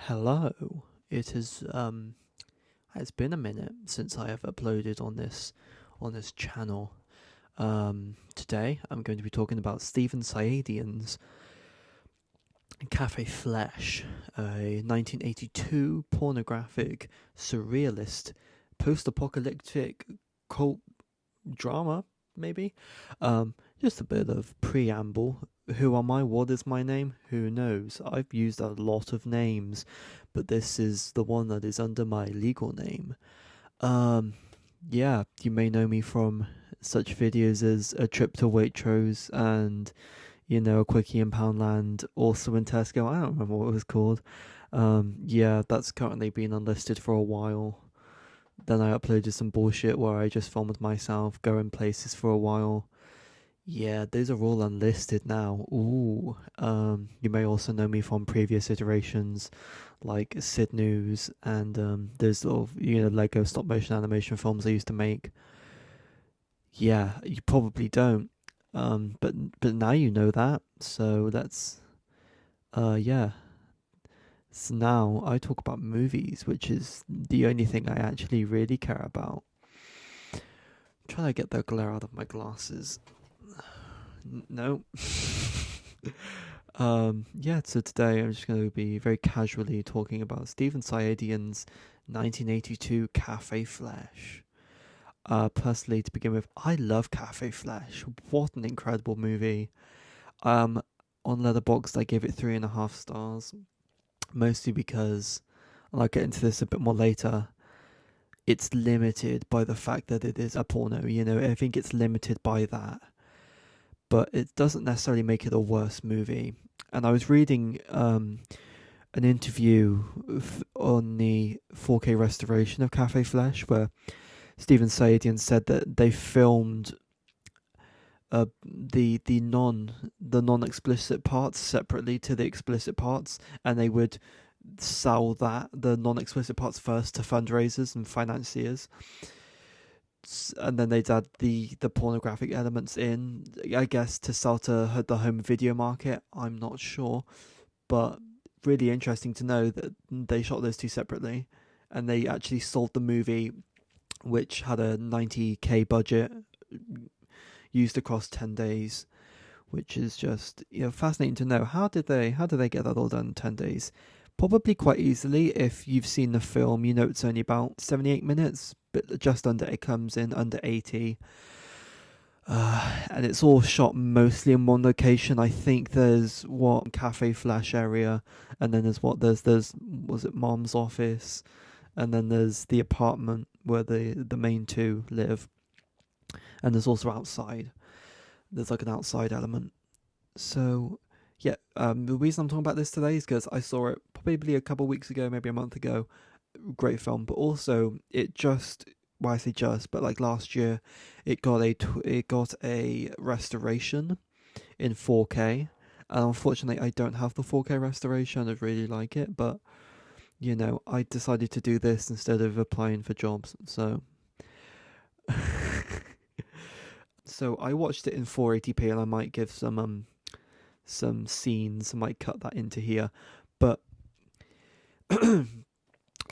Hello. It's been a minute since I have uploaded on this channel. Today I'm going to be talking about Stephen Sayadian's Cafe Flesh, a 1982 pornographic surrealist post-apocalyptic cult drama, maybe. Just a bit of preamble. Who am I? What is my name? Who knows? I've used a lot of names, but this is the one that is under my legal name. Um, yeah, you may know me from such videos as A Trip to Waitrose and, A Quickie in Poundland, also in Tesco. I don't remember what it was called. Yeah, that's currently been unlisted for a while. Then I uploaded some bullshit where I just filmed myself going places for a while. Yeah, those are all unlisted now. Ooh. You may also know me from previous iterations, like Sid News and those little Lego stop motion animation films I used to make. Yeah, you probably don't. But now you know that. So that's yeah. So now I talk about movies, which is the only thing I actually really care about. I'm trying to get the glare out of my glasses. No. Yeah, so today I'm just going to be very casually talking about Stephen Sayadian's 1982 Cafe Flesh. Personally, to begin with, I love Cafe Flesh. What an incredible movie. On Letterboxd, I gave it 3.5 stars, mostly because, and I'll get into this a bit more later, it's limited by the fact that it is a porno. I think it's limited by that, but it doesn't necessarily make it a worse movie. And I was reading an interview on the 4K restoration of Cafe Flesh where Stephen Sayadian said that they filmed the non explicit parts separately to the explicit parts, and they would sell the non explicit parts first to fundraisers and financiers, and then they'd add the pornographic elements in, I guess, to sell to the home video market. I'm not sure, but really interesting to know that they shot those two separately, and they actually sold the movie, which had a 90k budget, used across 10 days, which is just fascinating to know. How did they get that all done in 10 days? Probably quite easily. If you've seen the film, it's only about 78 minutes, but just under, it comes in under 80. And it's all shot mostly in one location. I think there's Cafe Flash area, and then there's was it Mom's office, and then there's the apartment where the main two live, and there's also outside. There's like an outside element. So yeah, the reason I'm talking about this today is because I saw it probably a couple of weeks ago, maybe a month ago. Great film, but also it just, well, I say just, but like last year, it got a restoration in 4K, and unfortunately, I don't have the 4K restoration. I'd really like it, but I decided to do this instead of applying for jobs. So, so I watched it in 480p, and I might give some scenes. I might cut that into here, but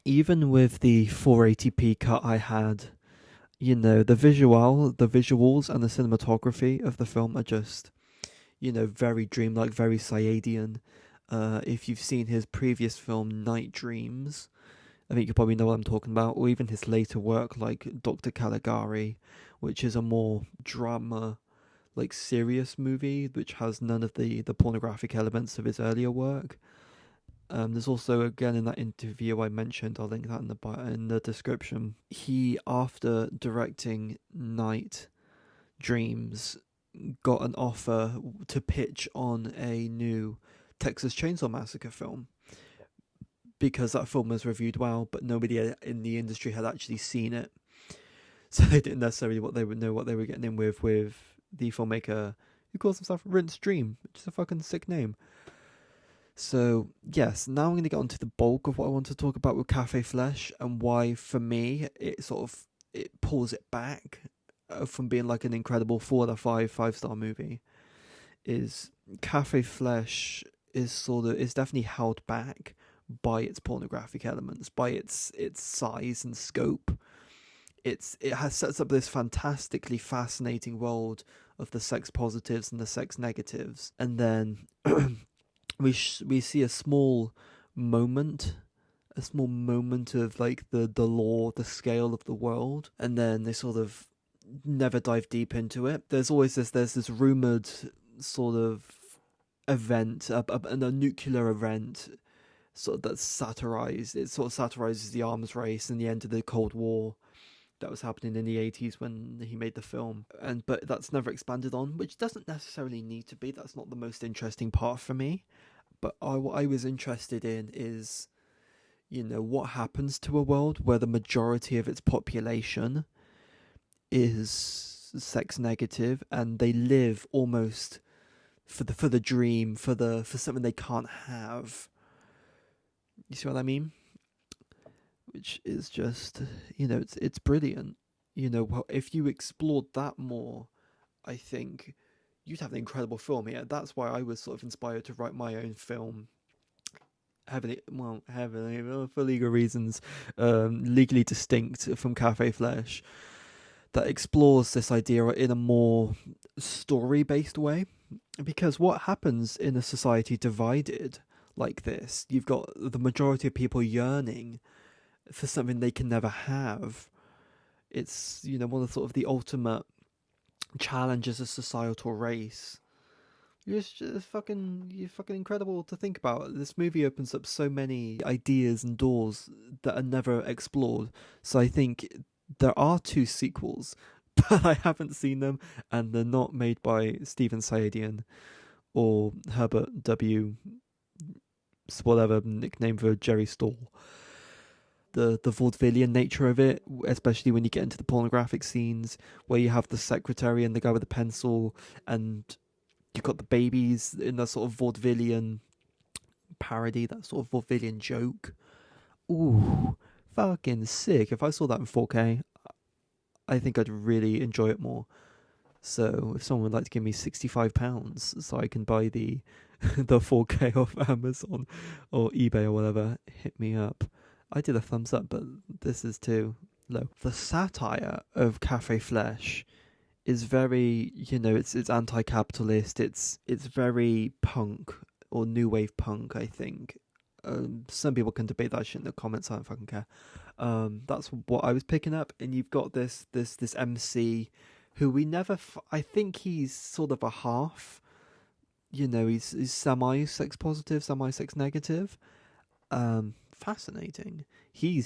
even with the 480p cut I had, the visuals and the cinematography of the film are just, very dreamlike, very Sayadian. If you've seen his previous film, Night Dreams, I think you probably know what I'm talking about, or even his later work like Dr. Caligari, which is a more drama, like serious movie, which has none of the pornographic elements of his earlier work. There's also, again, in that interview I mentioned, I'll link that in the description. He, after directing Night Dreams, got an offer to pitch on a new Texas Chainsaw Massacre film, because that film was reviewed well, but nobody in the industry had actually seen it, so they didn't necessarily know what they were getting in with the filmmaker who calls himself Rinse Dream, which is a fucking sick name. So, yes, now I'm going to get on to the bulk of what I want to talk about with Cafe Flesh, and why, for me, it pulls it back from being like an incredible 4 out of 5-star movie. Is Cafe Flesh is definitely held back by its pornographic elements, by its size and scope. Sets up this fantastically fascinating world of the sex positives and the sex negatives, and then we see a small moment of like the law, the scale of the world, and then they sort of never dive deep into it. There's this rumored sort of event, a nuclear event, sort of that's satirized. It sort of satirizes the arms race and the end of the Cold War that was happening in the 80s when he made the film, but that's never expanded on, which doesn't necessarily need to be. That's not the most interesting part for me. But what I was interested in is, what happens to a world where the majority of its population is sex negative, and they live almost for the dream, for something they can't have. You see what I mean? Which is just, it's brilliant. If you explored that more, I think you'd have an incredible film here. That's why I was sort of inspired to write my own film. Heavily for legal reasons, legally distinct from Cafe Flesh, that explores this idea in a more story-based way. Because what happens in a society divided like this, you've got the majority of people yearning for something they can never have. It's, one of sort of the ultimate challenges of societal race. You're fucking incredible to think about. This movie opens up so many ideas and doors that are never explored. So I think there are 2 sequels, but I haven't seen them, and they're not made by Stephen Sayadian or Herbert W. whatever nickname for Jerry Stahl. The vaudevillian nature of it, especially when you get into the pornographic scenes where you have the secretary and the guy with the pencil, and you've got the babies in that sort of vaudevillian parody, that sort of vaudevillian joke. Ooh, fucking sick. If I saw that in 4K, I think I'd really enjoy it more. So if someone would like to give me £65 so I can buy the 4K off Amazon or eBay or whatever, hit me up. I did a thumbs up, but this is too low. The satire of Cafe Flesh is very, it's anti-capitalist. It's very punk or new wave punk, I think. Some people can debate that shit in the comments. I don't fucking care. That's what I was picking up. And you've got this MC who we never. I think he's sort of a half. He's semi-sex positive, semi-sex negative. Fascinating. He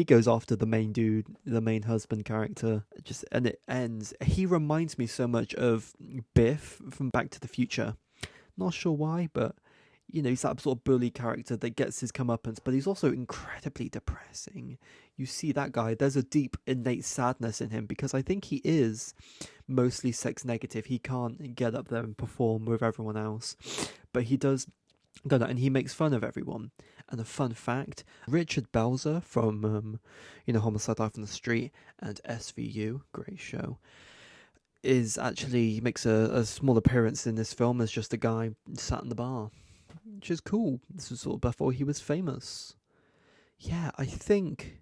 goes after the main dude, the main husband character, and it ends. He reminds me so much of Biff from Back to the Future. Not sure why, but he's that sort of bully character that gets his comeuppance, but he's also incredibly depressing. You see that guy, there's a deep innate sadness in him, because I think he is mostly sex negative. He can't get up there and perform with everyone else, but he does go that, and he makes fun of everyone. And a fun fact, Richard Belzer from Homicide Life on the Street and SVU, great show, he makes a small appearance in this film as just a guy sat in the bar, which is cool. This was sort of before he was famous. Yeah, I think,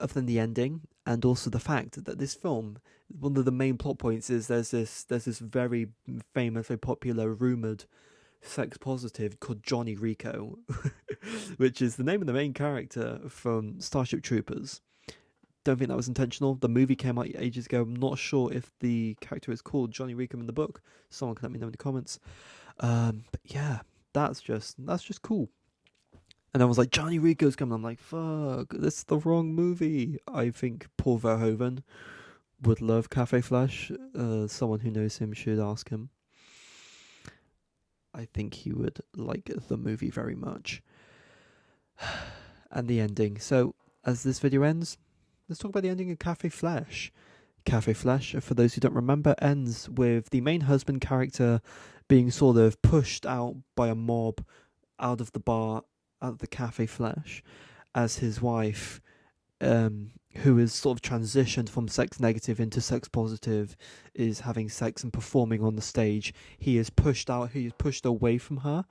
other than the ending, and also the fact that this film, one of the main plot points is there's this very famous, very popular, rumoured sex positive called Johnny Rico, which is the name of the main character from Starship Troopers. Don't think that was intentional. The movie came out ages ago. I'm not sure if the character is called Johnny Rico in the book. Someone can let me know in the comments. But yeah, that's just cool. And I was like, Johnny Rico's coming. I'm like, fuck, this is the wrong movie. I think Paul Verhoeven would love Cafe Flesh. Someone who knows him should ask him. I think he would like the movie very much. And the ending. So, as this video ends, let's talk about the ending of Cafe Flesh. Cafe Flesh, for those who don't remember, ends with the main husband character being sort of pushed out by a mob out of the bar, out of the Cafe Flesh, as his wife, who is sort of transitioned from sex negative into sex positive, is having sex and performing on the stage. He is pushed out, he is pushed away from her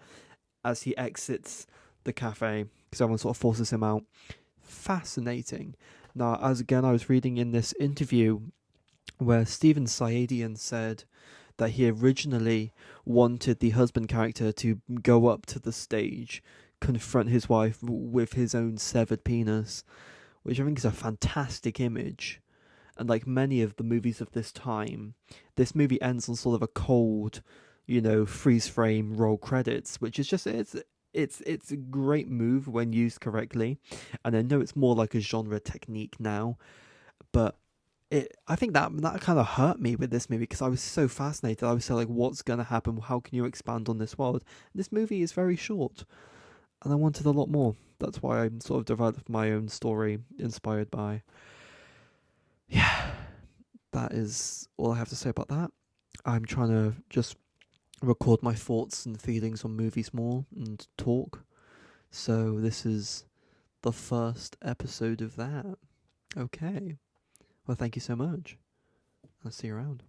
as he exits the cafe because everyone sort of forces him out. Fascinating. Now, as again, I was reading in this interview where Stephen Sayadian said that he originally wanted the husband character to go up to the stage, confront his wife with his own severed penis, which I think is a fantastic image. And like many of the movies of this time, this movie ends on sort of a cold, freeze frame roll credits, which is just it's a great move when used correctly. And I know it's more like a genre technique now, but I think that kind of hurt me with this movie because I was so fascinated. I was so like, what's going to happen? How can you expand on this world? This movie is very short, and I wanted a lot more. That's why I sort of developed my own story inspired by. Yeah, that is all I have to say about that. I'm trying to just record my thoughts and feelings on movies more and talk. So this is the first episode of that. Okay. Well, thank you so much. I'll see you around.